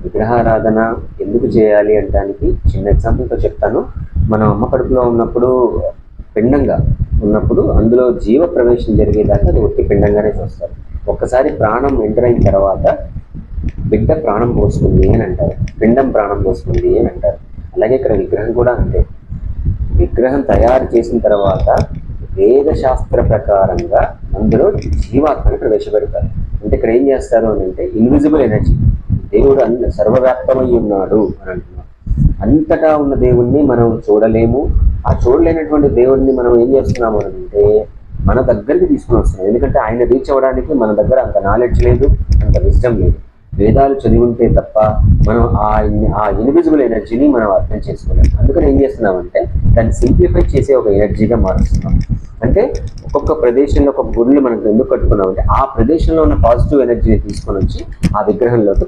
విగ్రహారాధన ఎందుకు చేయాలి అనడానికి చిన్న ఎగ్జాంపుల్తో చెప్తాను. మనం అమ్మ కడుపులో ఉన్నప్పుడు పిండంగా ఉన్నప్పుడు అందులో జీవ ప్రవేశం జరిగేదాకా అది ఒట్టి పిండంగానే చూస్తారు. ఒక్కసారి ప్రాణం ఎంటర్ అయిన తర్వాత బిడ్డ ప్రాణం పోసుకుంది అని అంటారు, పిండం ప్రాణం పోసుకుంది అని అంటారు. అలాగే ఇక్కడ విగ్రహం కూడా అంతే. విగ్రహం తయారు చేసిన తర్వాత వేదశాస్త్ర ప్రకారంగా అందులో జీవాత్మని ప్రవేశపెడతారు. అంటే ఇక్కడ ఏం చేస్తారు అని అంటే ఇన్విజిబుల్ ఎనర్జీ, దేవుడు సర్వవ్యాప్తమై ఉన్నాడు అని అంటున్నారు. అంతటా ఉన్న దేవుణ్ణి మనం చూడలేము. ఆ చూడలేనటువంటి దేవుడిని మనం ఏం చేస్తున్నాము అని అంటే మన దగ్గరికి తీసుకుని వస్తున్నాం. ఎందుకంటే ఆయన రీచ్ అవ్వడానికి మన దగ్గర అంత నాలెడ్జ్ లేదు, అంత విజ్డమ్ లేదు. వేదాలు చదివి ఉంటే తప్ప మనం ఆ ఇన్విజిబుల్ ఎనర్జీని మనం అర్థం చేసుకోలేము. అందుకని ఏం చేస్తున్నామంటే దాన్ని సింప్లిఫై చేసే ఒక ఎనర్జీగా మారుస్తున్నాం. అంటే ఒక్కొక్క ప్రదేశంలో ఒక గుడిని మనం ఎందుకు కట్టుకున్నామంటే ఆ ప్రదేశంలో ఉన్న పాజిటివ్ ఎనర్జీని తీసుకొని వచ్చి ఆ విగ్రహంలోకి